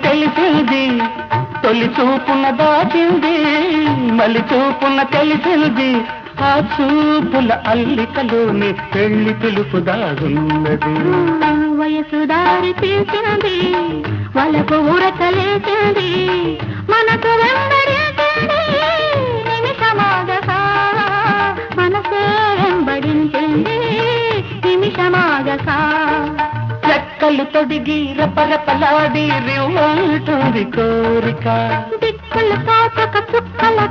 తెలిసింది, తొలి చూపున దాచింది, మలి చూపున తెలిసింది. ఆ చూపుల అల్లికలోని పెళ్లి పిలుపు దాగున్నది. వయసు దారి తీసింది, వలకు ఉరకలేసింది, మనకు వెంబడించింది నిమిషమాగక, మనసే వెంబడించింది నిమిషమాగక. రెక్కలు తొడిగి రపరపలాడి రివ్వంటుంది కోరిక, దిక్కులు కాచక చుక్కల